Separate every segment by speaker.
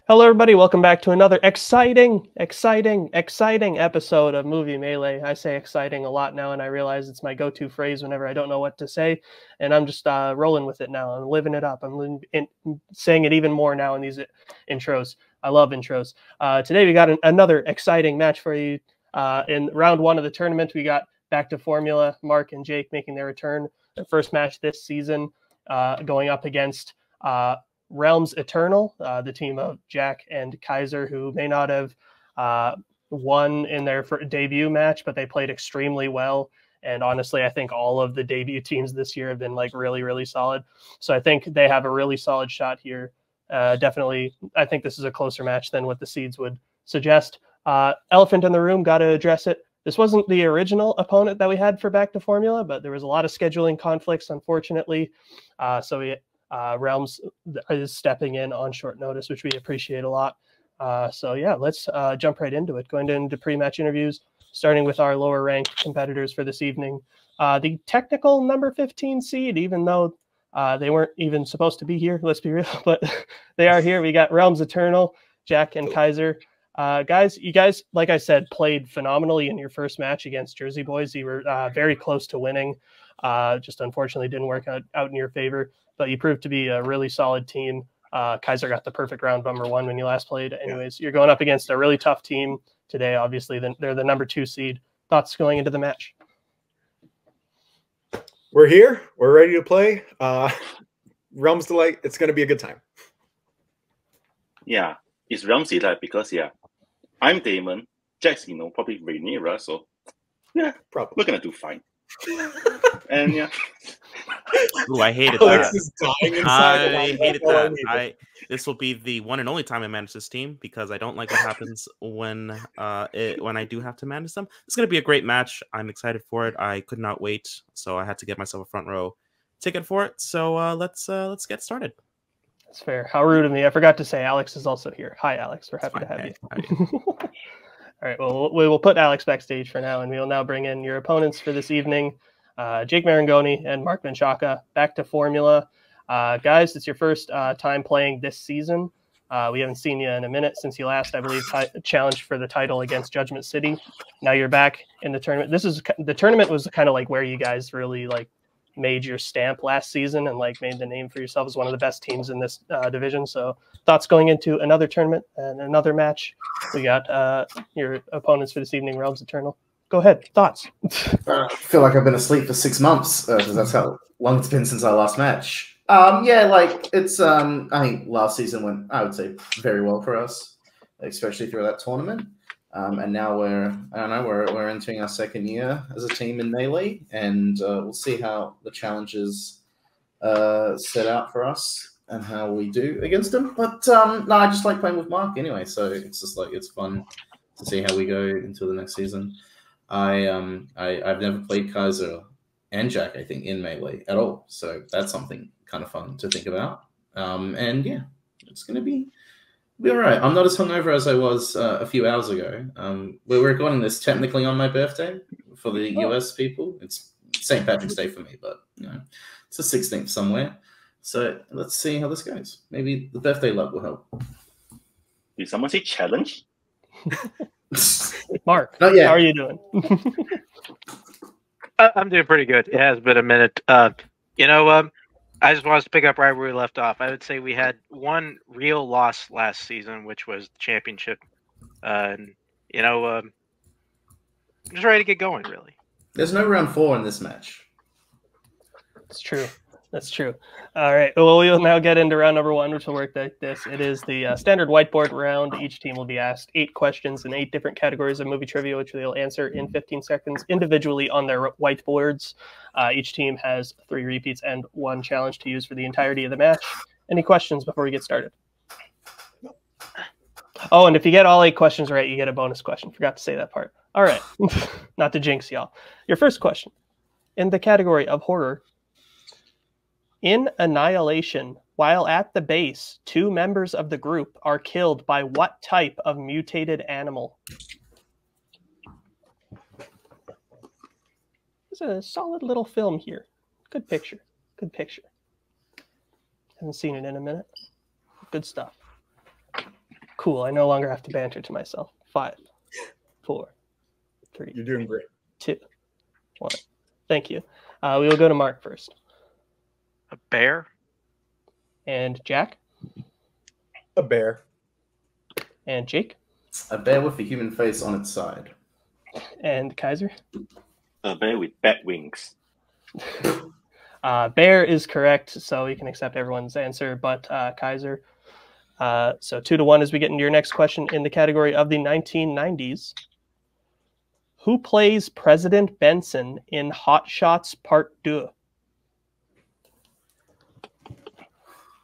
Speaker 1: Hello, everybody. Welcome back to another exciting episode of Movie Melee. I say exciting a lot now, and I realize it's my go-to phrase whenever I don't know what to say, and I'm just rolling with it now. I'm living it up. I'm saying it even more now in these intros. I love intros. Today we got another exciting match for you. In round one of the tournament, we got back to formula. Mark and Jake making their return. Their first match this season, going up against Realms Eternal, the team of Jack and Kaiser, who may not have won in their debut match, but they played extremely well. And honestly, I think all of the debut teams this year have been like really solid. So I think they have a really solid shot here. Definitely, I think this is a closer match than what the seeds would suggest. Elephant in the room, got to address it. This wasn't the original opponent that we had for Back to Formula, but there was a lot of scheduling conflicts, unfortunately. Realms is stepping in on short notice, which we appreciate a lot. So yeah, let's jump right into it. Going into pre-match interviews, starting with our lower ranked competitors for this evening. The technical number 15 seed, even though they weren't even supposed to be here, let's be real, but they are here. We got Realms Eternal, Jack and Kaiser. Guys, you guys, like I said, played phenomenally in your first match against Jersey Boys. You were very close to winning. Just unfortunately didn't work out in your favor, but you proved to be a really solid team. Kaiser got the perfect round number one when you last played. Anyways, you're going up against a really tough team today. Obviously, they're the number 2 seed. Thoughts going into the match?
Speaker 2: We're here. We're ready to play. Realms Delight. It's going to be a good time.
Speaker 3: Yeah, it's Realms Delight because, I'm Damon. Jack's, probably Rhaenyra. So,
Speaker 2: probably
Speaker 3: we're going to do fine. And
Speaker 4: Ooh, I hated
Speaker 2: Alex
Speaker 4: that.
Speaker 2: is dying inside.
Speaker 4: I hated that. This will be the one and only time I manage this team because I don't like what happens when I do have to manage them. It's going to be a great match. I'm excited for it. I could not wait, so I had to get myself a front row ticket for it. So let's get started.
Speaker 1: That's fair. How rude of me! I forgot to say Alex is also here. Hi, Alex. We're happy to have you. All right, well, we will put Alex backstage for now, and we will now bring in your opponents for this evening, Jake Marangoni and Mark Menchaca, back to Formula. Guys, it's your first time playing this season. We haven't seen you in a minute since you last, I believe, challenged for the title against Judgment City. Now you're back in the tournament. The tournament was kind of like where you guys really like made your stamp last season and like made the name for yourself as one of the best teams in this division. So thoughts going into another tournament and another match. We got your opponents for this evening, Realms Eternal. Go ahead. Thoughts?
Speaker 5: I feel like I've been asleep for 6 months because that's how long it's been since our last match. Like it's I think last season went, I would say, very well for us, especially through that tournament. And now we're entering our second year as a team in Melee, and we'll see how the challenges set out for us and how we do against them. But no, I just like playing with Mark anyway, so it's just like it's fun to see how we go into the next season. I've never played Kaiser and Jack, I think, in Melee at all, so that's something kind of fun to think about. And yeah, it's gonna be all right. I'm not as hungover as I was a few hours ago. We're recording this technically on my birthday for the US people. It's St. Patrick's Day for me, but it's the 16th somewhere. So let's see how this goes. Maybe the birthday luck will help.
Speaker 3: Did someone say challenge?
Speaker 1: Mark,
Speaker 5: Not yet.
Speaker 1: how are you doing?
Speaker 6: I'm doing pretty good. It has been a minute. I just wanted to pick up right where we left off. I would say we had one real loss last season, which was the championship. I'm just ready to get going, really.
Speaker 5: There's no round 4 in this match.
Speaker 1: It's true. That's true. All right. Well, we'll now get into round number 1, which will work like this. It is the standard whiteboard round. Each team will be asked 8 questions in 8 different categories of movie trivia, which they'll answer in 15 seconds individually on their whiteboards. Each team has 3 repeats and 1 challenge to use for the entirety of the match. Any questions before we get started? Oh, and if you get all 8 questions right, you get a bonus question. Forgot to say that part. All right. Not to jinx y'all. Your first question. In the category of horror, in Annihilation, while at the base, 2 members of the group are killed by what type of mutated animal? It's a solid little film here. Good picture. Good picture. Haven't seen it in a minute. Good stuff. Cool. I no longer have to banter to myself. 5, 4, 3,
Speaker 2: You're doing great.
Speaker 1: 2, 1. Thank you. We will go to Mark first.
Speaker 6: A bear?
Speaker 1: And Jack?
Speaker 2: A bear.
Speaker 1: And Jake?
Speaker 5: A bear with a human face on its side.
Speaker 1: And Kaiser?
Speaker 3: A bear with bat wings.
Speaker 1: Bear is correct, so you can accept everyone's answer, but Kaiser. So 2-1 as we get into your next question in the category of the 1990s. Who plays President Benson in Hot Shots Part 2?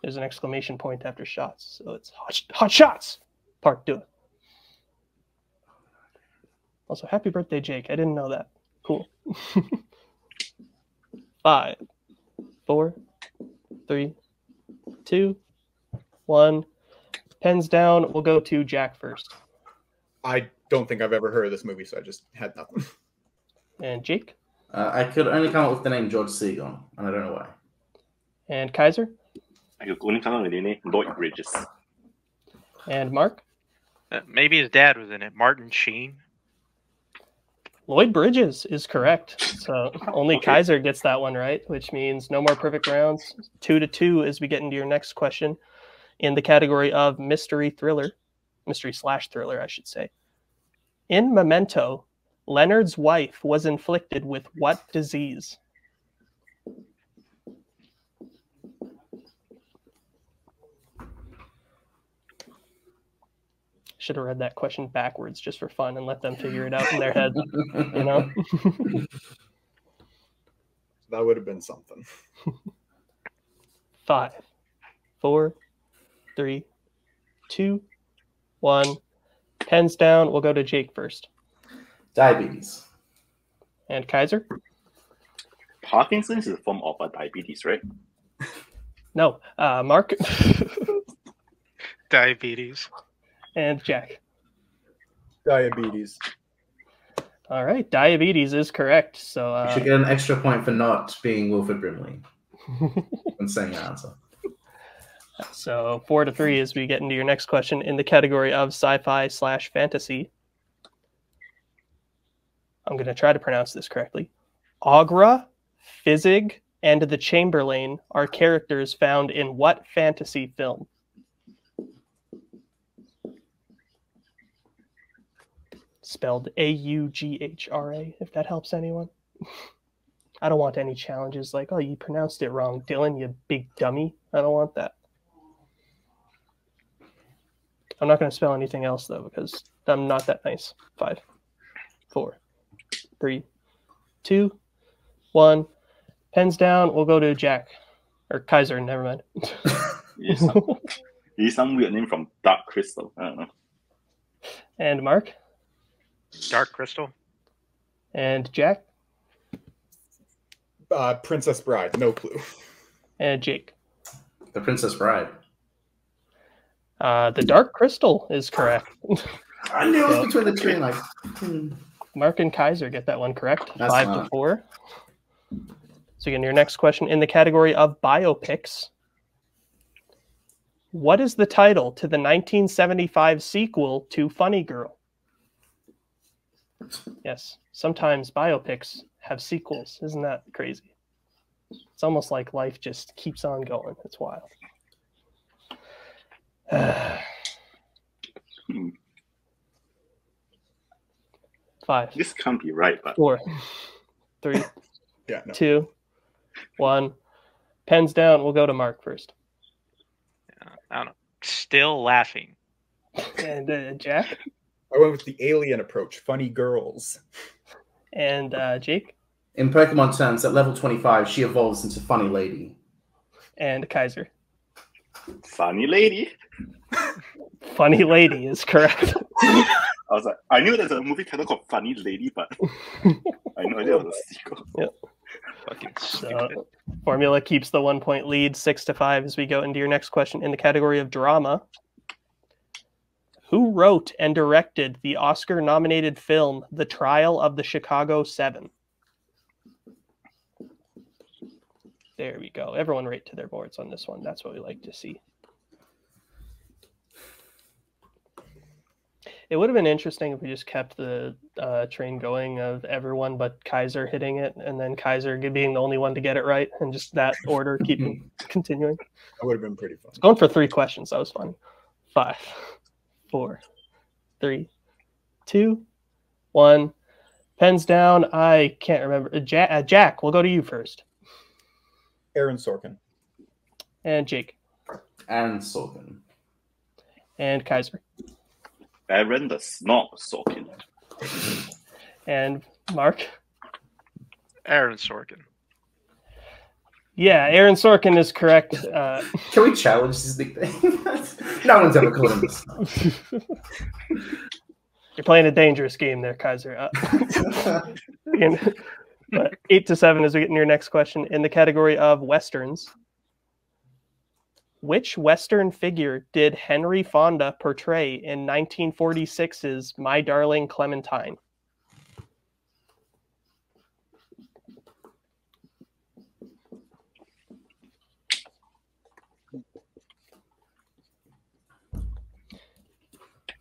Speaker 1: There's an exclamation point after shots, so it's Hot Shots Part 2. Also, happy birthday, Jake. I didn't know that. Cool. 5, 4, 3, 2, 1. Pens down. We'll go to Jack first.
Speaker 2: I don't think I've ever heard of this movie, so I just had nothing.
Speaker 1: And Jake?
Speaker 5: I could only come up with the name George Segal, and I don't know why.
Speaker 1: And Kaiser?
Speaker 3: I could only come up with the name Lloyd Bridges.
Speaker 1: And Mark?
Speaker 6: Maybe his dad was in it. Martin Sheen.
Speaker 1: Lloyd Bridges is correct. So only
Speaker 3: Okay.
Speaker 1: Kaiser gets that one right, which means no more perfect rounds. 2-2 as we get into your next question in the category of mystery/thriller, I should say. In Memento, Leonard's wife was inflicted with what disease? Should have read that question backwards just for fun and let them figure it out in their head, you know?
Speaker 2: That would have been something.
Speaker 1: 5, 4, 3, 2, 1. Pens down. We'll go to Jake first.
Speaker 5: Diabetes.
Speaker 1: And Kaiser?
Speaker 3: Parkinson's is a form of diabetes, right?
Speaker 1: No. Mark?
Speaker 6: Diabetes.
Speaker 1: And Jack?
Speaker 2: Diabetes.
Speaker 1: All right. Diabetes is correct. So
Speaker 5: You should get an extra point for not being Wilford Brimley when saying the answer.
Speaker 1: So 4-3 as we get into your next question in the category of sci-fi/fantasy. I'm going to try to pronounce this correctly. Aughra, Fizzig, and the Chamberlain are characters found in what fantasy film? Spelled Aughra, if that helps anyone. I don't want any challenges like, oh, you pronounced it wrong, Dylan, you big dummy. I don't want that. I'm not going to spell anything else, though, because I'm not that nice. 5, 4, 3, 2, 1. Pens down. We'll go to Jack. Or Kaiser, never mind.
Speaker 3: He's some weird name from Dark Crystal. I don't know.
Speaker 1: And Mark.
Speaker 6: Dark Crystal.
Speaker 1: And Jack.
Speaker 2: Princess Bride. No clue.
Speaker 1: And Jake.
Speaker 5: The Princess Bride.
Speaker 1: The Dark Crystal is correct.
Speaker 5: I knew it was between the two. Like,
Speaker 1: Mark and Kaiser get that one correct.
Speaker 5: That's
Speaker 1: 5-4. So again, your next question in the category of biopics. What is the title to the 1975 sequel to Funny Girl? Yes, sometimes biopics have sequels. Isn't that crazy? It's almost like life just keeps on going. It's wild. 5,
Speaker 3: This can't be right, but
Speaker 1: 4, 3,
Speaker 2: Yeah, no.
Speaker 1: 2, 1. Pens down. We'll go to Mark first.
Speaker 6: I don't know. Still laughing.
Speaker 1: And Jack.
Speaker 2: I went with the alien approach. Funny girls.
Speaker 1: And Jake.
Speaker 5: in Pokemon terms, at level 25, she evolves into Funny Lady.
Speaker 1: And Kaiser.
Speaker 3: Funny lady.
Speaker 1: Funny Lady is correct.
Speaker 3: I was like, I knew there's a movie title called Funny Lady, but I know it was a sequel.
Speaker 1: Yep.
Speaker 6: Fucking stupid.
Speaker 1: So, Formula keeps the 1-point lead, 6-5, as we go into your next question in the category of drama. Who wrote and directed the Oscar-nominated film The Trial of the Chicago 7? There we go. Everyone rate to their boards on this one. That's what we like to see. It would have been interesting if we just kept the train going of everyone but Kaiser hitting it, and then Kaiser being the only one to get it right, and just that order keeping continuing.
Speaker 2: That would have been pretty fun.
Speaker 1: Going for 3 questions. That was fun. 5, 4, 3, 2, 1. Pens down. I can't remember. Jack, we'll go to you first.
Speaker 2: Aaron Sorkin.
Speaker 1: And Jake.
Speaker 5: Aaron Sorkin.
Speaker 1: And Kaiser.
Speaker 3: Aaron the Snot Sorkin.
Speaker 1: And Mark.
Speaker 6: Aaron Sorkin.
Speaker 1: Yeah, Aaron Sorkin is correct.
Speaker 5: Can we challenge his nickname? No one's ever called him this.
Speaker 1: You're playing a dangerous game there, Kaiser. 8 to 7 as we get into your next question. In the category of Westerns, which Western figure did Henry Fonda portray in 1946's My Darling Clementine?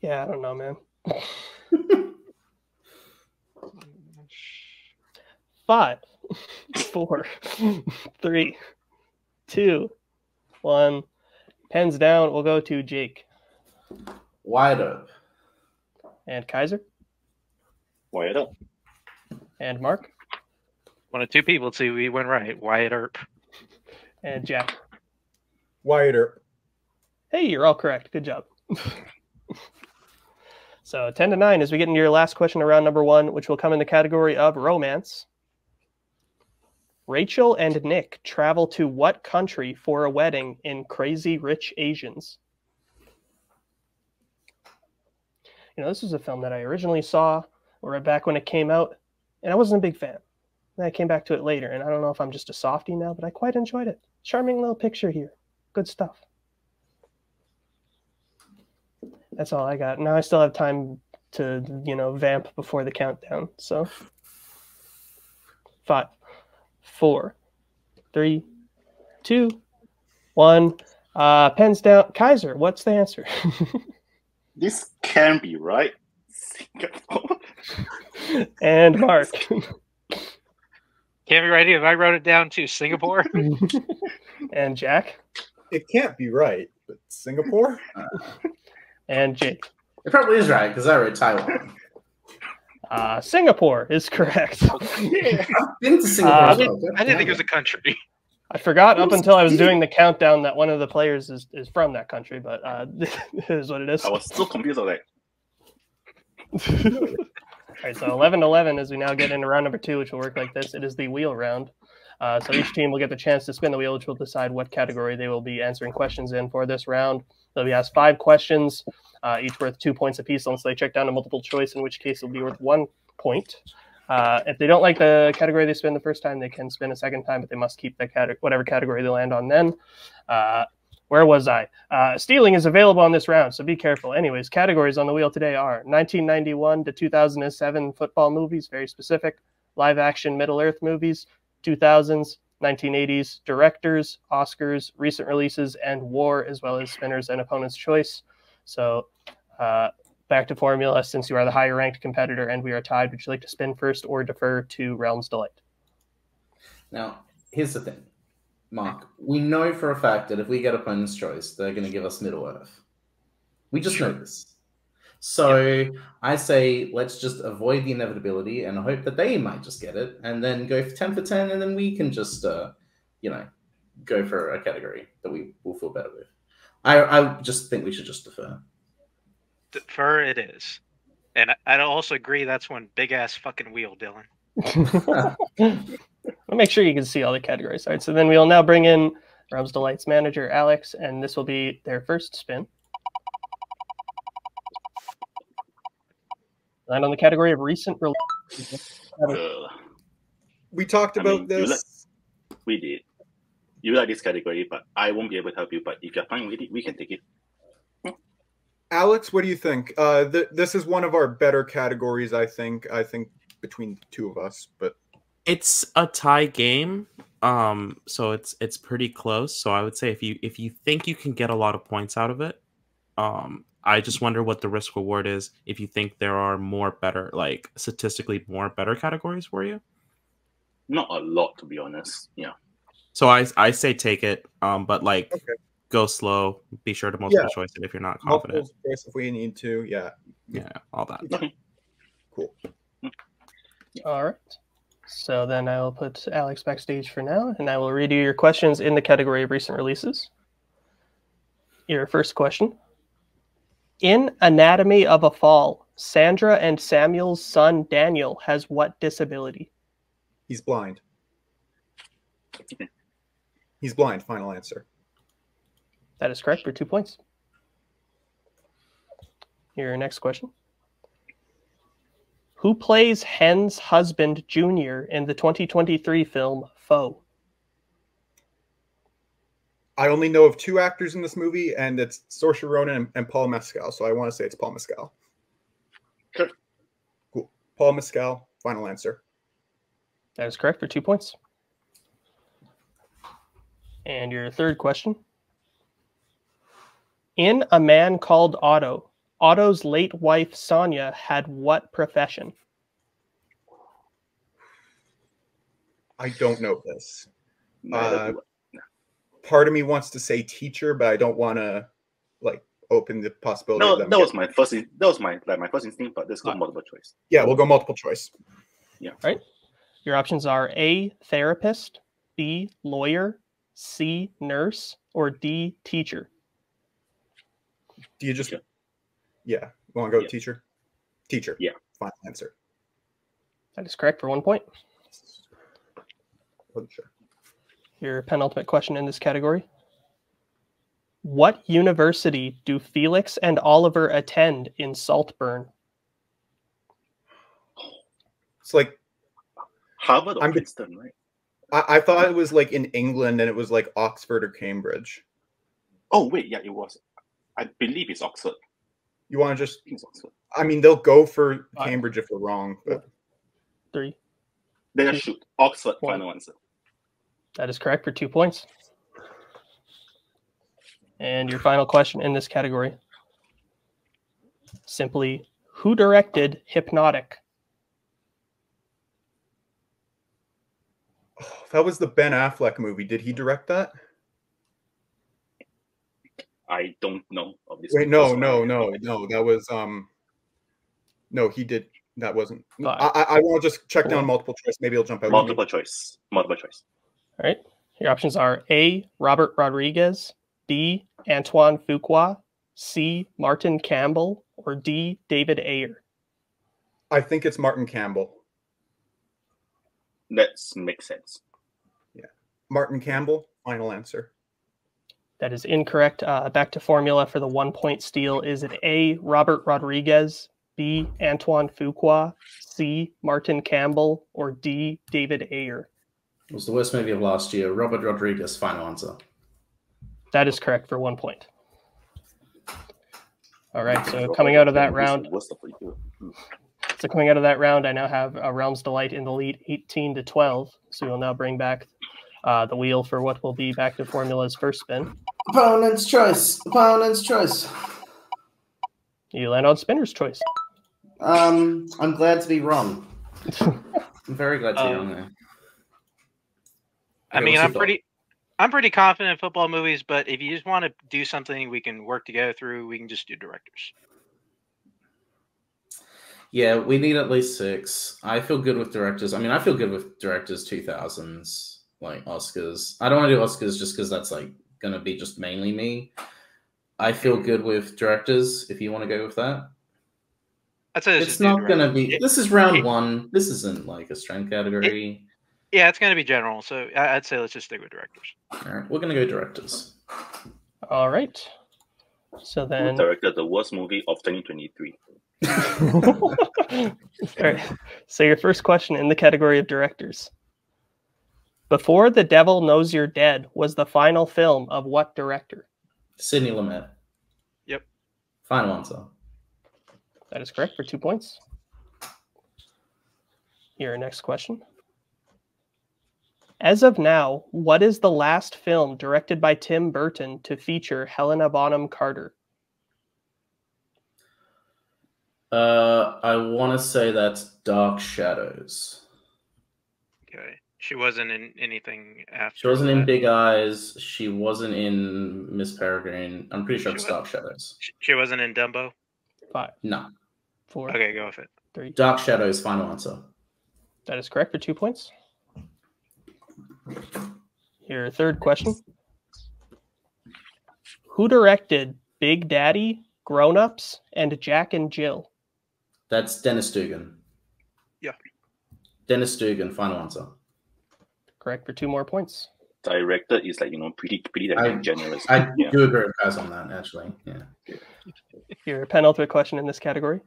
Speaker 1: Yeah, I don't know, man. 5, 4, 3, 2, 1. Pens down. We'll go to Jake.
Speaker 5: Wide Up.
Speaker 1: And Kaiser.
Speaker 3: Wyatt Earp.
Speaker 1: And Mark.
Speaker 6: One of 2 people too. We went right. Wyatt Earp.
Speaker 1: And Jack.
Speaker 2: Wyatt Earp.
Speaker 1: Hey, you're all correct. Good job. So 10 to 9 as we get into your last question around number 1, which will come in the category of romance. Rachel and Nick travel to what country for a wedding in Crazy Rich Asians? You know, this was a film that I originally saw right back when it came out, and I wasn't a big fan. And I came back to it later, and I don't know if I'm just a softie now, but I quite enjoyed it. Charming little picture here. Good stuff. That's all I got. Now I still have time to, vamp before the countdown. So 5, 4, 3, 2, 1. Pens down. Kaiser, what's the answer?
Speaker 3: This can be right. Singapore.
Speaker 1: And Mark.
Speaker 6: Can't be right here. I wrote it down too. Singapore.
Speaker 1: And Jack.
Speaker 2: It can't be right, but Singapore?
Speaker 1: And Jake.
Speaker 5: It probably is right because I wrote Taiwan.
Speaker 1: Singapore is correct.
Speaker 3: Yeah.
Speaker 5: I've been to Singapore.
Speaker 6: I
Speaker 5: as well.
Speaker 6: didn't think it was a country.
Speaker 1: I forgot up until I was doing the countdown that one of the players is from that country, but it is what it is.
Speaker 3: I was so confused on that.
Speaker 1: All right, so 11-11 as we now get into round number 2, which will work like this. It is the wheel round. So each team will get the chance to spin the wheel, which will decide what category they will be answering questions in for this round. They'll be asked 5 questions, each worth 2 points apiece, unless they check down a multiple choice, in which case it'll be worth 1 point. If they don't like the category they spin the first time, they can spin a second time, but they must keep the whatever category they land on then. Where was I? Stealing is available on this round, so be careful. Anyways, categories on the wheel today are 1991 to 2007 football movies, very specific, live-action Middle-earth movies, 2000s, 1980s, directors, Oscars, recent releases, and war, as well as spinners and opponent's choice. So back to formula, since you are the higher-ranked competitor and we are tied, would you like to spin first or defer to Realm's Delight?
Speaker 5: Now, here's the thing. Mark, we know for a fact that if we get opponent's choice, they're going to give us Middle-earth. We just know this. So I say let's just avoid the inevitability and hope that they might just get it and then go for 10 for 10, and then we can just, go for a category that we will feel better with. I just think we should just defer.
Speaker 6: Defer it is. And I'd also agree that's one big-ass fucking wheel, Dylan.
Speaker 1: I'll make sure you can see all the categories. All right, so then we'll now bring in Realm's Delight's manager, Alex, and this will be their first spin. And on the category of recent release.
Speaker 2: We talked about this.
Speaker 3: We did. You like this category, but I won't be able to help you. But if you're fine with it, we can take it.
Speaker 2: Alex, what do you think? This is one of our better categories, I think. I think between the two of us, but
Speaker 4: it's a tie game. So it's pretty close. So I would say if you think you can get a lot of points out of it, I just wonder what the risk reward is if you think there are more better, like statistically more better categories for you.
Speaker 3: Not a lot, to be honest. Yeah.
Speaker 4: So I say take it, but like
Speaker 2: Okay.
Speaker 4: go slow. Be sure to multiple choice it if you're not confident.
Speaker 2: Multiple choice if we need to. Yeah.
Speaker 4: Yeah, all that.
Speaker 3: Okay.
Speaker 2: Cool.
Speaker 1: All right. So then I will put Alex backstage for now, and I will read you your questions in the category of recent releases. Your first question. In Anatomy of a Fall, Sandra and Samuel's son Daniel has what disability?
Speaker 2: He's blind. He's blind. Final answer.
Speaker 1: That is correct for 2 points. Your next question. Who plays Hen's husband, Jr. in the 2023 film Foe?
Speaker 2: I only know of 2 actors in this movie, and it's Saoirse Ronan and Paul Mescal. So I want to say it's Paul Mescal.
Speaker 3: Sure.
Speaker 2: Cool. Paul Mescal. Final answer.
Speaker 1: That is correct for 2 points. And your third question. In A Man Called Otto, Otto's late wife Sonia had what profession?
Speaker 2: I don't know this.
Speaker 3: Neither do I.
Speaker 2: Part of me wants to say teacher, but I don't want to like open the possibility.
Speaker 3: No,
Speaker 2: of them
Speaker 3: that was
Speaker 2: getting-
Speaker 3: my first. That was my first instinct. But let's go multiple choice.
Speaker 2: Yeah, we'll go multiple choice.
Speaker 3: Yeah.
Speaker 1: Right. Your options are A, therapist, B, lawyer, C, nurse, or D, teacher.
Speaker 2: Do you just?
Speaker 3: Yeah.
Speaker 2: Yeah. You want to go
Speaker 3: Yeah.
Speaker 2: teacher? Teacher.
Speaker 3: Yeah.
Speaker 2: Final answer.
Speaker 1: That is correct for 1 point.
Speaker 2: Wasn't sure.
Speaker 1: Your penultimate question in this category. What university do Felix and Oliver attend in Saltburn?
Speaker 2: It's like
Speaker 3: Harvard or
Speaker 2: I'm-
Speaker 3: Princeton, right?
Speaker 2: I thought it was like in England, and it was like Oxford or Cambridge.
Speaker 3: Oh wait, yeah, it was. I believe it's Oxford.
Speaker 2: You want to just?
Speaker 3: I think it's Oxford.
Speaker 2: I mean, they'll go for
Speaker 1: Fine.
Speaker 2: Cambridge if we're wrong, but
Speaker 1: 3.
Speaker 3: They just shoot Oxford.
Speaker 1: One.
Speaker 3: Final answer.
Speaker 1: That is correct for 2 points. And your final question in this category. Simply, who directed Hypnotic?
Speaker 2: that was the Ben Affleck movie. Did he direct that?
Speaker 3: I don't know.
Speaker 2: Wait, no. That was no, he did. That wasn't. I want to just check down multiple choice. Maybe it'll jump out.
Speaker 3: Multiple choice. Multiple choice.
Speaker 1: All right. Your options are A, Robert Rodriguez, B, Antoine Fuqua, C, Martin Campbell, or D, David Ayer.
Speaker 2: I think it's Martin Campbell.
Speaker 3: That makes sense.
Speaker 2: Yeah, Martin Campbell. Final answer.
Speaker 1: That is incorrect. Back to formula for the 1 point steal. Is it A, Robert Rodriguez, B, Antoine Fuqua, C, Martin Campbell, or D, David Ayer?
Speaker 5: It was the worst movie of last year. Robert Rodriguez. Final answer.
Speaker 1: That is correct for 1 point. All right, so coming out of that round, I now have Realm's Delight in the lead 18-12. So we'll now bring back the wheel for what will be back to formula's first spin.
Speaker 5: Opponent's choice. Opponent's choice.
Speaker 1: You land on spinner's choice.
Speaker 5: I'm glad to be wrong. I'm very glad to be wrong there.
Speaker 6: I mean, I'm pretty confident in football movies, but if you just want to do something we can work together through, we can just do directors.
Speaker 5: Yeah, we need at least 6. I feel good with directors. I mean, I feel good with directors 2000s, like Oscars. I don't want to do Oscars just because that's like going to be just mainly me. I feel good with directors if you want to go with that.
Speaker 6: I'd say
Speaker 5: It's not going to be... This is round 1. This isn't like a strength category.
Speaker 6: Yeah, it's going to be general. So I'd say let's just stick with directors.
Speaker 5: All right, we're going to go directors.
Speaker 1: All right. So then...
Speaker 3: Who directed the worst movie of 2023?
Speaker 1: All right. So your first question in the category of directors. Before the Devil Knows You're Dead was the final film of what director?
Speaker 5: Sidney Lumet.
Speaker 6: Yep.
Speaker 5: Final answer.
Speaker 1: That is correct for 2 points. Your next question. As of now, what is the last film directed by Tim Burton to feature Helena Bonham Carter?
Speaker 5: I want to say that's Dark Shadows.
Speaker 6: Okay. She wasn't in anything after.
Speaker 5: She wasn't in
Speaker 6: that.
Speaker 5: Big Eyes. She wasn't in Miss Peregrine. I'm pretty sure it's Dark Shadows.
Speaker 6: She wasn't in Dumbo.
Speaker 1: 5,
Speaker 5: No.
Speaker 1: 4,
Speaker 6: Okay, go with it.
Speaker 1: 3.
Speaker 5: Dark Shadows, final answer.
Speaker 1: That is correct for 2 points. Your third question. Who directed Big Daddy, Grown Ups, and Jack and Jill?
Speaker 5: That's Dennis Dugan.
Speaker 6: Yeah.
Speaker 5: Dennis Dugan, final answer.
Speaker 1: Correct for 2 more points.
Speaker 3: Director is like, pretty generous.
Speaker 5: I do agree with Kaz on that, actually. Yeah.
Speaker 1: Your penultimate question in this category.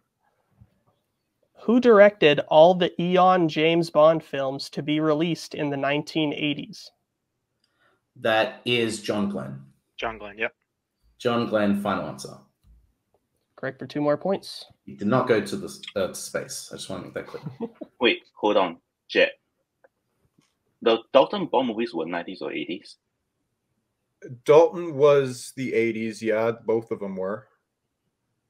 Speaker 1: Who directed all the Eon James Bond films to be released in the 1980s?
Speaker 5: That is John Glenn.
Speaker 6: John Glenn, yep.
Speaker 5: John Glenn, final answer.
Speaker 1: Correct for 2 more points.
Speaker 5: He did not go to the space. I just want to make that clear.
Speaker 3: Wait, hold on, Jet. The Dalton Bond movies were 90s or 80s?
Speaker 2: Dalton was the 80s, yeah, both of them were.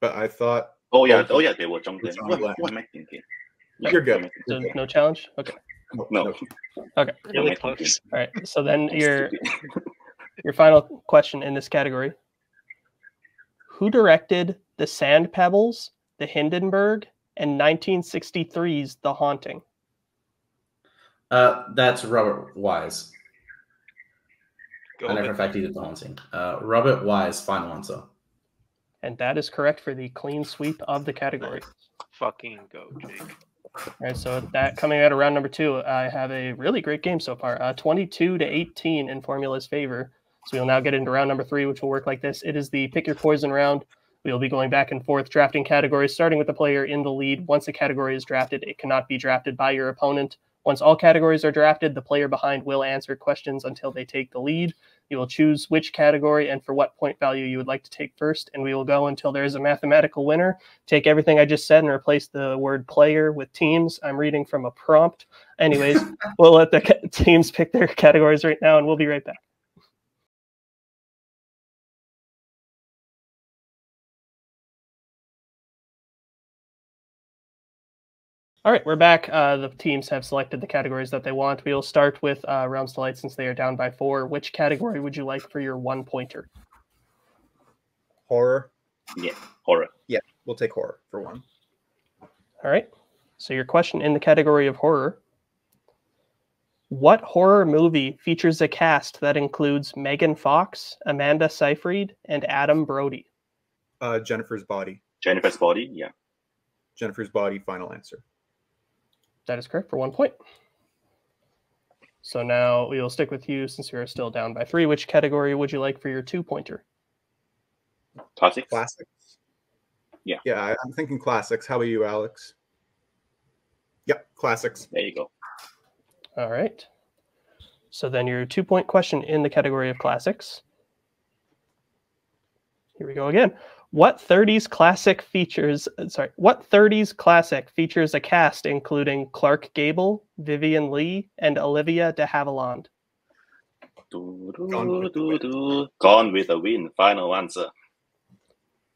Speaker 2: But I thought...
Speaker 3: Oh yeah, they were John Glenn.
Speaker 2: John
Speaker 3: What
Speaker 2: Glenn.
Speaker 3: am I thinking?
Speaker 2: You're good.
Speaker 1: So no challenge? Okay.
Speaker 3: No.
Speaker 1: Okay.
Speaker 6: Really close.
Speaker 1: All right. So then your final question in this category. Who directed The Sand Pebbles, The Hindenburg, and 1963's The Haunting?
Speaker 5: That's Robert Wise.
Speaker 6: Go
Speaker 5: I know
Speaker 6: with
Speaker 5: for a
Speaker 6: it.
Speaker 5: fact he did The Haunting. Robert Wise, final answer.
Speaker 1: And that is correct for the clean sweep of the category.
Speaker 6: Fucking go, Jake.
Speaker 1: All right, so that coming out of round number 2, I have a really great game so far. 22-18 in Formula's favor. So we'll now get into round number 3, which will work like this. It is the pick your poison round. We will be going back and forth, drafting categories, starting with the player in the lead. Once a category is drafted, it cannot be drafted by your opponent. Once all categories are drafted, the player behind will answer questions until they take the lead. You will choose which category and for what point value you would like to take first, and we will go until there is a mathematical winner. Take everything I just said and replace the word player with teams. I'm reading from a prompt. Anyways, we'll let the teams pick their categories right now, and we'll be right back. All right, we're back. The teams have selected the categories that they want. We will start with Realms to Light since they are down by 4. Which category would you like for your 1-pointer?
Speaker 2: Horror.
Speaker 3: Yeah, horror.
Speaker 2: Yeah, we'll take horror for 1.
Speaker 1: All right. So your question in the category of horror. What horror movie features a cast that includes Megan Fox, Amanda Seyfried, and Adam Brody?
Speaker 2: Jennifer's Body.
Speaker 3: Jennifer's Body, yeah.
Speaker 2: Jennifer's Body, final answer.
Speaker 1: That is correct for 1 point. So now we will stick with you since you're still down by 3. Which category would you like for your 2-pointer?
Speaker 3: Classics?
Speaker 2: Classics?
Speaker 3: Yeah.
Speaker 2: Yeah, I'm thinking classics. How about you, Alex? Yep, classics.
Speaker 3: There you go.
Speaker 1: All right. So then your 2-point question in the category of classics. Here we go again. What 30s classic features a cast including Clark Gable, Vivian Leigh, and Olivia de Havilland?
Speaker 3: Gone with the Wind, final answer.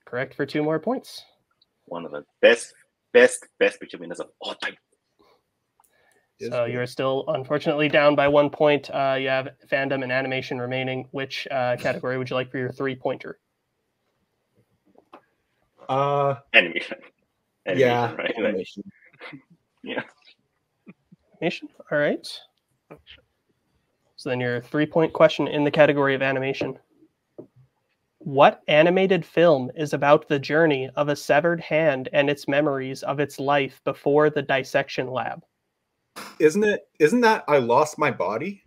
Speaker 1: Correct for 2 more points.
Speaker 3: One of the best picture winners of all time.
Speaker 1: So you're still unfortunately down by 1 point. You have fandom and animation remaining. Which category would you like for your 3-pointer?
Speaker 3: Animation.
Speaker 2: Yeah,
Speaker 3: right?
Speaker 2: animation.
Speaker 3: Yeah.
Speaker 1: Animation. All right. So then your 3-point question in the category of animation. What animated film is about the journey of a severed hand and its memories of its life before the dissection lab?
Speaker 2: Isn't that I Lost My Body?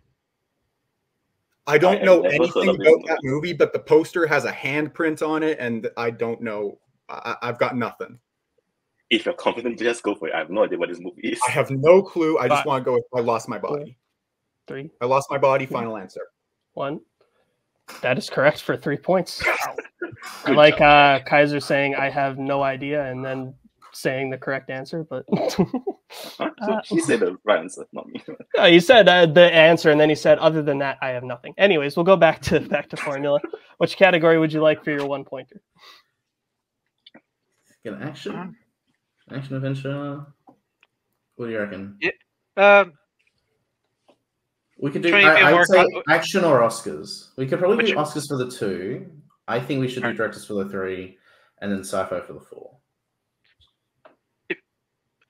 Speaker 2: I don't know anything about that movie, but the poster has a handprint on it, and I don't know. I've got nothing.
Speaker 3: If you're confident, just go for it. I have no idea what this movie is.
Speaker 2: I have no clue. I just want to go with I Lost My Body.
Speaker 1: 3.
Speaker 2: I Lost My Body, final answer.
Speaker 1: 1. That is correct for 3 points. I like Kaiser saying, I have no idea, and then saying the correct answer, but...
Speaker 3: So he said the right answer, not me.
Speaker 1: No, you said the answer, and then he said, other than that, I have nothing. Anyways, we'll go back to formula. Which category would you like for your 1-pointer?
Speaker 5: Get an action? Action adventure. What do you reckon?
Speaker 6: Yeah.
Speaker 5: We could do.
Speaker 6: Trying to be
Speaker 5: I would
Speaker 6: more
Speaker 5: say action or Oscars. We could probably do
Speaker 6: Which-
Speaker 5: Oscars for the 2. I think we should do
Speaker 6: Alright.
Speaker 5: directors for the 3, and then sci-fi for the 4.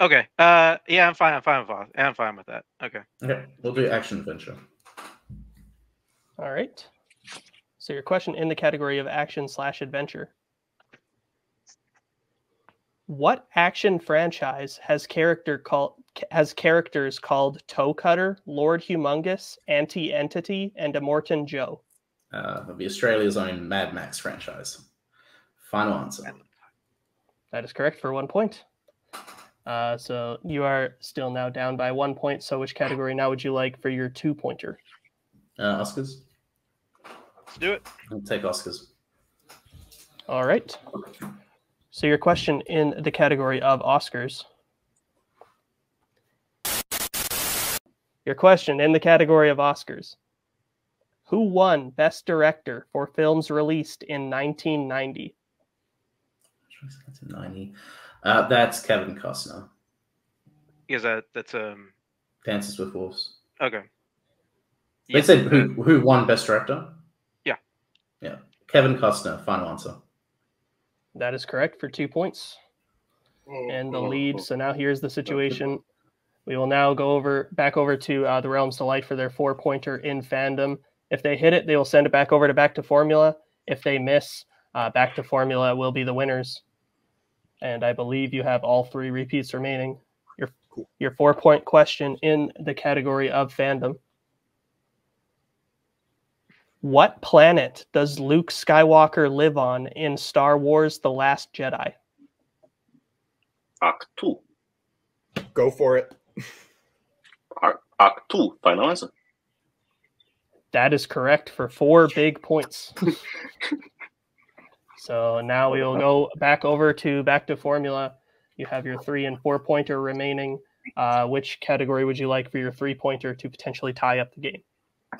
Speaker 6: Okay. Yeah, I'm fine. I'm fine with that. Okay.
Speaker 5: Okay, we'll do action adventure.
Speaker 1: All right. So your question in the category of action/adventure. What action franchise has characters called Toe Cutter, Lord Humongous, Anti-Entity, and Immortan Joe?
Speaker 5: It'll be Australia's own Mad Max franchise. Final answer.
Speaker 1: That is correct for 1 point. So you are still now down by 1 point. So which category now would you like for your 2-pointer?
Speaker 5: Oscars.
Speaker 6: Let's do it.
Speaker 5: I'll take Oscars.
Speaker 1: All right. So your question in the category of Oscars. Your question in the category of Oscars. Who won Best Director for films released in 1990?
Speaker 5: 1990. That's Kevin Costner.
Speaker 6: Because that's
Speaker 5: Dances with Wolves.
Speaker 6: okay.
Speaker 5: They said who won Best Director?
Speaker 6: Yeah.
Speaker 5: Yeah. Kevin Costner, final answer.
Speaker 1: That is correct for 2 points. And the lead. So now here's the situation. We will now go back over to the Realms Delight for their 4-pointer in Fandom. If they hit it, they will send it back over to Back to Formula. If they miss, Back to Formula will be the winners. And I believe you have all 3 repeats remaining. Your 4-point question in the category of Fandom. What planet does Luke Skywalker live on in Star Wars The Last Jedi?
Speaker 3: Arc 2.
Speaker 2: Go for it.
Speaker 3: Arc 2. Final answer.
Speaker 1: That is correct for 4 big points. So now we will go back over to Back to Formula. You have your 3- and 4-pointer remaining. Which category would you like for your 3-pointer to potentially tie up the game?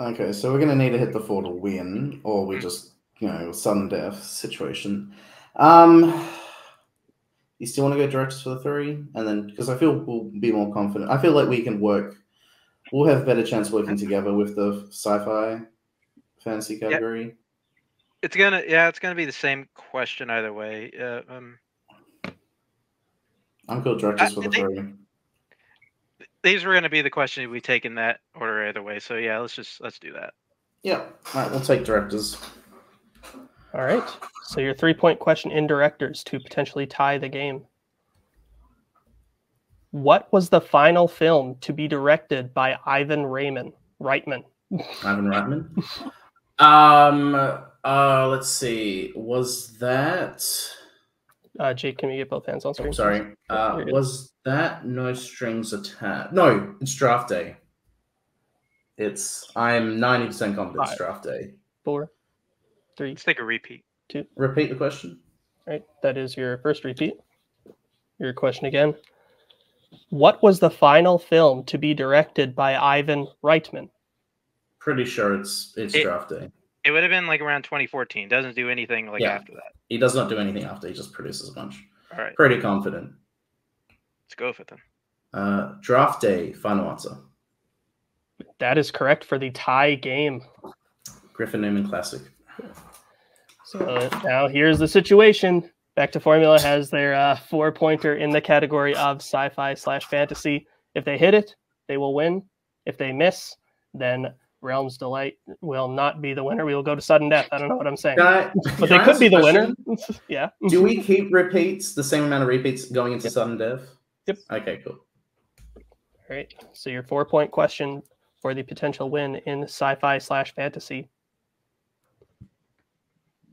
Speaker 5: Okay, so we're going to need to hit the 4 to win, or we just, sudden death situation. You still want to go directors for the 3? And then, because I feel we'll be more confident. I feel like we can we'll have a better chance working together with the sci-fi fantasy category.
Speaker 6: It's gonna be the same question either way.
Speaker 5: I'm cool directors for the 3.
Speaker 6: These were gonna be the questions we take in that order either way. So yeah, let's do that.
Speaker 5: Yeah. All right, we'll take directors.
Speaker 1: All right. So your 3-point question in directors to potentially tie the game. What was the final film to be directed by Ivan Reitman?
Speaker 5: Ivan Reitman? Let's see. Was that...
Speaker 1: Jake, can we get both hands on screen?
Speaker 5: Sorry. Was that No Strings Attached? No, it's Draft Day. I'm 90% confident it's Draft Day.
Speaker 1: 4, 3.
Speaker 6: Let's take a repeat.
Speaker 1: 2.
Speaker 5: Repeat the question.
Speaker 1: All right. That is your first repeat. Your question again. What was the final film to be directed by Ivan Reitman?
Speaker 5: Pretty sure it's Draft Day.
Speaker 6: It would have been like around 2014. Doesn't do anything after that.
Speaker 5: He does not do anything after. He just produces a bunch.
Speaker 6: All right.
Speaker 5: Pretty confident.
Speaker 6: Let's go with it then.
Speaker 5: Draft Day, final answer.
Speaker 1: That is correct for the tie game.
Speaker 5: Griffin Newman Classic.
Speaker 1: So now here's the situation. Back to Formula has their 4-pointer in the category of sci-fi/fantasy. If they hit it, they will win. If they miss, then Realms Delight will not be the winner. We will go to sudden death. I don't know what I'm saying. But they could be the winner. Yeah.
Speaker 5: Do we keep repeats, the same amount of repeats going into sudden death?
Speaker 1: Yep.
Speaker 5: Okay, cool.
Speaker 1: All right. So your 4-point question for the potential win in sci-fi/fantasy.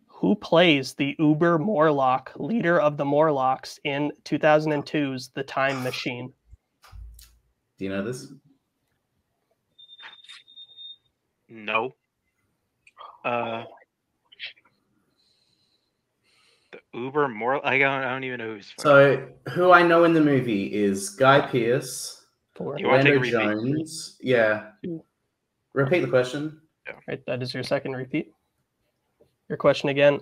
Speaker 1: Who plays the Uber Morlock, leader of the Morlocks in 2002's The Time Machine?
Speaker 5: Do you know this?
Speaker 6: No. The Uber Morlock. I don't even know who's.
Speaker 5: So who I know in the movie is Guy Pearce,
Speaker 1: 4.
Speaker 6: You want to take a
Speaker 5: Lando
Speaker 6: repeat?
Speaker 5: Jones. Yeah. Repeat the question.
Speaker 1: Right, that is your second repeat. Your question again.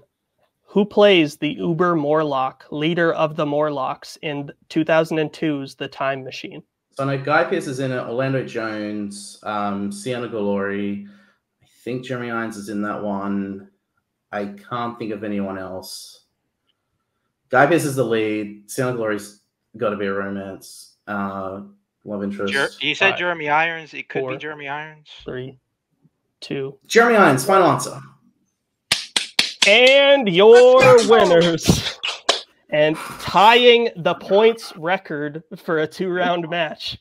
Speaker 1: Who plays the Uber Morlock, leader of the Morlocks in 2002's The Time Machine?
Speaker 5: So I know Guy Pearce is in it, Orlando Jones, Sienna Galori. I think Jeremy Irons is in that one. I can't think of anyone else. Guy Pearce is the lead. Sienna Galori's got to be a romance. Love interest.
Speaker 6: You said
Speaker 1: 5,
Speaker 6: Jeremy Irons. It could
Speaker 1: 4,
Speaker 6: be Jeremy Irons.
Speaker 1: 3, 2.
Speaker 5: Jeremy Irons, final answer.
Speaker 1: And your winners. And tying the points record for a 2-round match.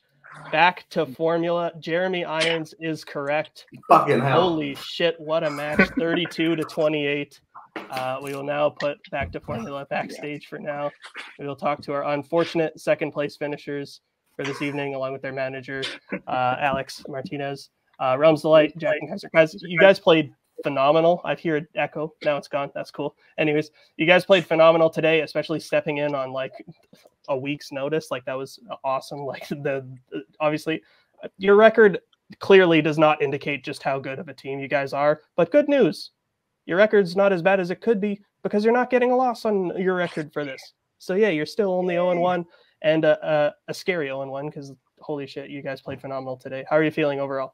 Speaker 1: Back to formula. Jeremy Irons is correct.
Speaker 5: Fucking hell.
Speaker 1: Holy shit, what a match. 32-28. We will now put back to formula backstage for now. We will talk to our unfortunate second place finishers for this evening, along with their manager, Alex Martinez. Realms Delight, Jack and Kaiser. Guys, you guys played phenomenal. I hear an echo. Now it's gone. That's cool. Anyways, you guys played phenomenal today, especially stepping in on like a week's notice. Like that was awesome. Like obviously your record clearly does not indicate just how good of a team you guys are, but good news. Your record's not as bad as it could be because you're not getting a loss on your record for this. So yeah, you're still only 0-1 and a scary 0-1 because holy shit, you guys played phenomenal today. How are you feeling overall?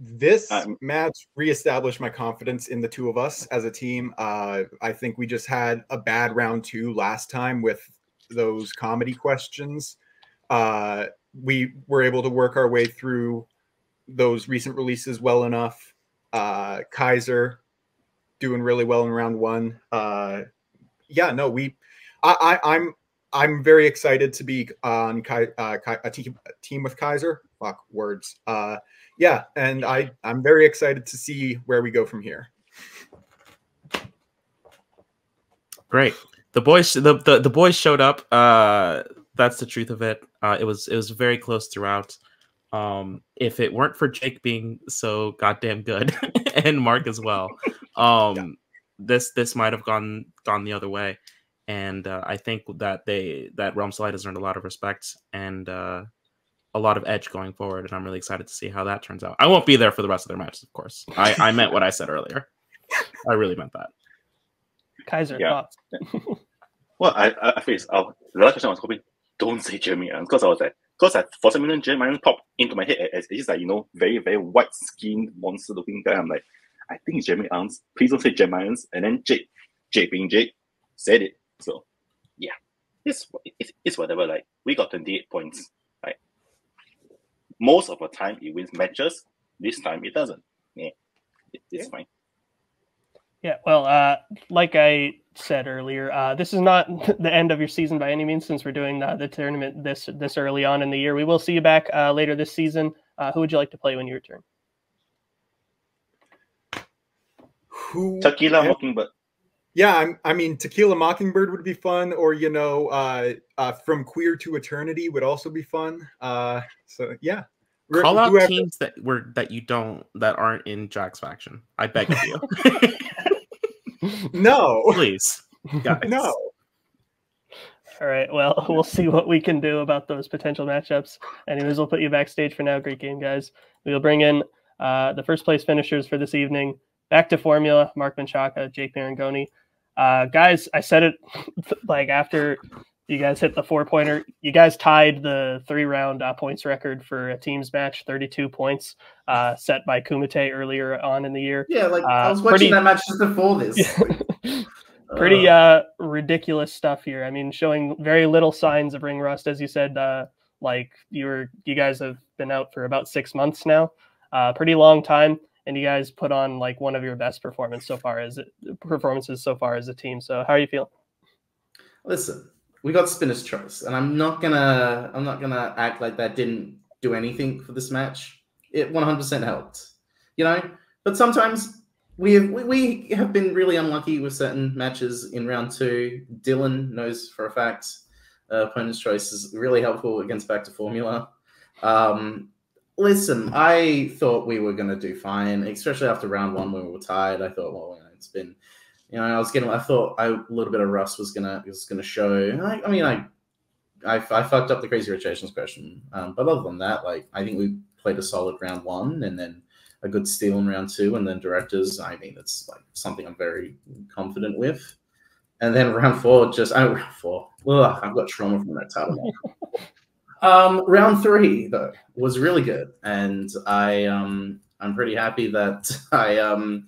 Speaker 2: This match reestablished my confidence in the two of us as a team. I think we just had a bad round 2 last time with those comedy questions. We were able to work our way through those recent releases well enough. Kaiser doing really well in round 1. Yeah, no, I'm very excited to be on a team with Kaiser. Fuck words. Yeah, and I'm very excited to see where we go from here.
Speaker 4: Great. The boys showed up. That's the truth of it. It was very close throughout. If it weren't for Jake being so goddamn good and Mark as well, this might have gone the other way. And I think that Realm Slide has earned a lot of respect and a lot of edge going forward, and I'm really excited to see how that turns out. I won't be there for the rest of their matches, of course. I meant what I said earlier. I really meant that.
Speaker 1: Kaiser, thoughts?
Speaker 3: Well, I face the last question I was hoping, don't say Jeremy Irons, because I was like, for some reason Jeremy Irons popped into my head as he's like, very, very white skinned monster looking guy. I'm like, I think it's Jeremy Irons. Please don't say Jeremy Irons. And then Jake being Jake, said it. So yeah, it's whatever. Like we got 28 points. Most of the time it wins matches. This time it doesn't. Yeah, it's fine.
Speaker 1: Yeah, well, like I said earlier, this is not the end of your season by any means. Since we're doing the tournament this early on in the year, we will see you back later this season. Who would you like to play when you return?
Speaker 3: Tequila Mockingbird.
Speaker 2: Yeah, I mean, Tequila Mockingbird would be fun, or From Queer to Eternity would also be fun. So yeah,
Speaker 4: call out teams that aren't in Jack's faction. I beg of you.
Speaker 2: No,
Speaker 4: please, guys.
Speaker 2: No.
Speaker 1: All right. Well, we'll see what we can do about those potential matchups. Anyways, we'll put you backstage for now. Great game, guys. We will bring in the first place finishers for this evening. Back to formula, Mark Menchaca, Jake Marangoni. Guys, I said it like after you guys hit the 4-pointer. You guys tied the 3-round points record for a team's match, 32 points set by Kumite earlier on in the year.
Speaker 5: Yeah, like I was watching that match just before this.
Speaker 1: Pretty ridiculous stuff here. I mean, showing very little signs of ring rust, as you said. Like you guys have been out for about 6 months now. Pretty long time. And you guys put on like one of your best performances so far as a team. So how are you feeling?
Speaker 5: Listen, we got spinner's choice, and I'm not gonna act like that didn't do anything for this match. It 100% helped, But sometimes we have been really unlucky with certain matches in round 2. Dylan knows for a fact opponent's choice is really helpful against back to formula. Listen, I thought we were going to do fine, especially after round 1 when we were tied. I thought, well, it's been, I thought a little bit of rust was gonna show. I fucked up the Crazy Rich Asians question, but other than that, I think we played a solid round 1, and then a good steal in round 2. And then directors, I mean, it's like something I'm very confident with. And then round 4, round 4. Ugh, I've got trauma from that title. Round 3 though was really good, and I'm pretty happy that I'm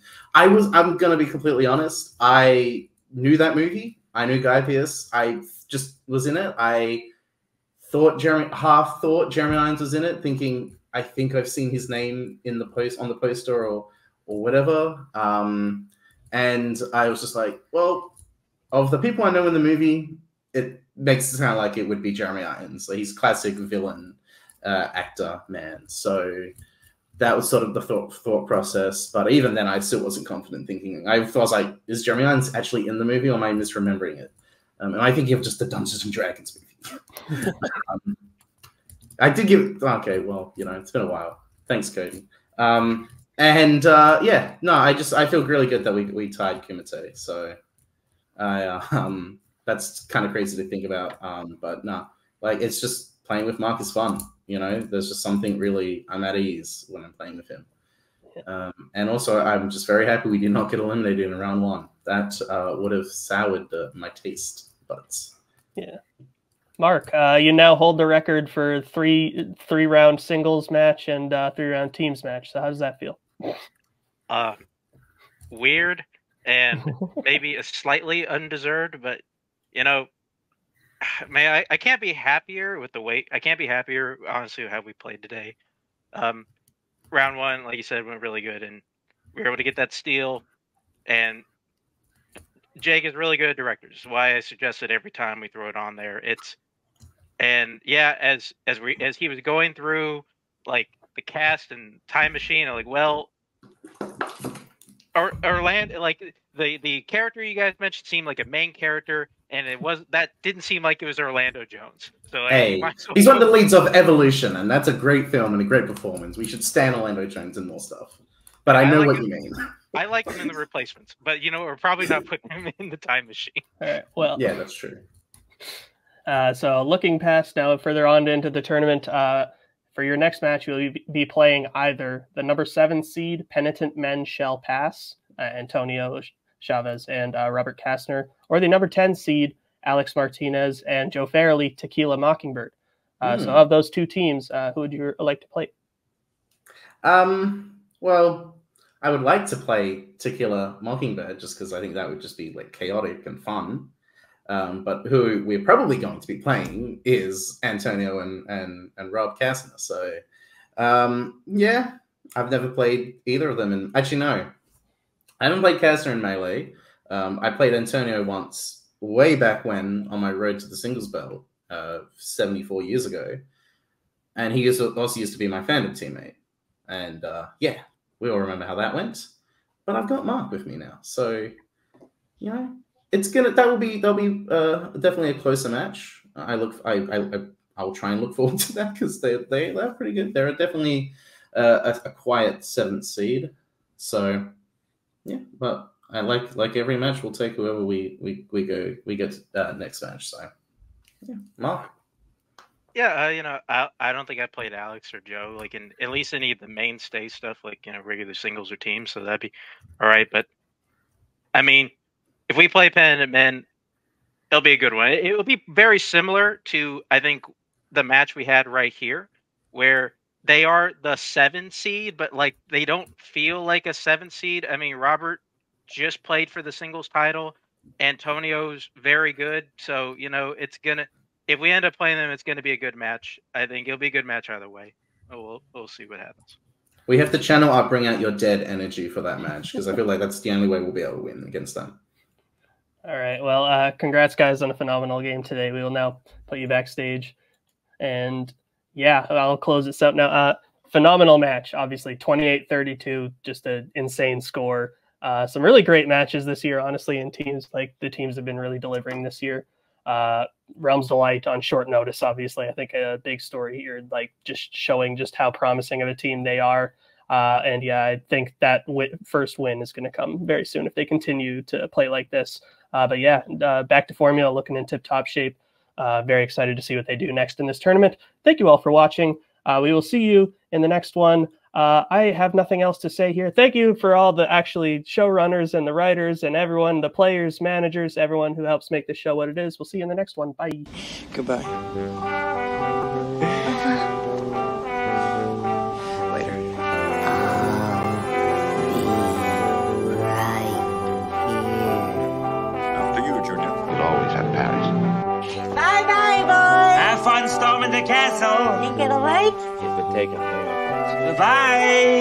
Speaker 5: gonna be completely honest. I knew that movie. I knew Guy Pearce. I just was in it. I half thought Jeremy Irons was in it, thinking I think I've seen his name in the poster or whatever. And I was just like, well, of the people I know in the movie, it makes it sound like it would be Jeremy Irons. So he's classic villain actor man. So that was sort of the thought process. But even then, I still wasn't confident thinking. I was like, is Jeremy Irons actually in the movie, or am I misremembering it? And I think of just the Dungeons and Dragons movie. I did give. Okay, well, it's been a while. Thanks, Cody. Yeah, no, I feel really good that we tied Kumite. So that's kind of crazy to think about. But no, like, it's just playing with Mark is fun. There's just something really, I'm at ease when I'm playing with him. And also, I'm just very happy we did not get eliminated in round 1. That would have soured my taste buds.
Speaker 1: Yeah. Mark, you now hold the record for three-round singles match and 3-round teams match. So how does that feel?
Speaker 6: Weird and maybe a slightly undeserved, but man, I can't be happier with the way. I can't be happier, honestly, with how we played today. Round 1, like you said, went really good, and we were able to get that steal. And Jake is really good at directors. That's why I suggest it every time we throw it on there. And yeah, as he was going through like the cast and Time Machine, I'm like, well, Orlando, like the character you guys mentioned seemed like a main character, and that didn't seem like it was Orlando Jones. So
Speaker 5: hey, he's one of the leads of Evolution, and that's a great film and a great performance. We should stand Orlando Jones and more stuff. But I know what you mean.
Speaker 6: I like him in the replacements, but we're probably not putting him in the Time Machine.
Speaker 1: All right, well,
Speaker 5: yeah, that's true.
Speaker 1: So looking past now further on into the tournament, for your next match, you'll be playing either the number 7 seed Penitent Men Shall Pass, Antonio Chavez and Robert Kastner, or the number 10 seed Alex Martinez and Joe Farrelly, Tequila Mockingbird. So of those two teams, who would you like to play?
Speaker 5: Well, I would like to play Tequila Mockingbird just because I think that would just be like chaotic and fun. But who we're probably going to be playing is Antonio and Rob Kastner. So yeah, I've never played either of them. And actually, no, I haven't played Kastner in Melee. I played Antonio once way back when on my road to the singles belt 74 years ago. And he also used to be my Fandom teammate. And yeah, we all remember how that went. But I've got Mark with me now. So, that'll be definitely a closer match. I'll try and look forward to that because they're pretty good. They're definitely a quiet 7th seed. So yeah, but I like every match, we'll take whoever we get next match. So yeah, Mark.
Speaker 6: Yeah, I don't think I played Alex or Joe like in at least any of the mainstay stuff, like regular singles or teams. So that'd be all right. But I mean, if we play Penitent Men, it'll be a good one. It will be very similar to, I think, the match we had right here, where they are the 7 seed, but like they don't feel like a 7 seed. I mean, Robert just played for the singles title. Antonio's very good, so it's gonna. If we end up playing them, it's gonna be a good match. I think it'll be a good match either way. We'll see what happens.
Speaker 5: We have to channel our bring out your dead energy for that match because I feel like that's the only way we'll be able to win against them.
Speaker 1: All right. Well, congrats, guys, on a phenomenal game today. We will now put you backstage. And, yeah, I'll close this up now. Phenomenal match, obviously. 28-32, just an insane score. Some really great matches this year, honestly, in teams. Like, the teams have been really delivering this year. Realms Delight on short notice, obviously. I think a big story here, like, just showing just how promising of a team they are. And, yeah, I think that first win is going to come very soon if they continue to play like this. But yeah, back to formula, looking in tip-top shape. Very excited to see what they do next in this tournament. Thank you all for watching. We will see you in the next one. I have nothing else to say here. Thank you for all the actually showrunners and the writers and everyone, the players, managers, everyone who helps make the show what it is. We'll see you in the next one. Bye.
Speaker 7: Goodbye. Later.
Speaker 8: After you, Junior. You'll always have Paris.
Speaker 9: Bye-bye, boys.
Speaker 10: Have fun storming the castle.
Speaker 9: Think it'll work?
Speaker 10: If it take a minute.
Speaker 9: Bye.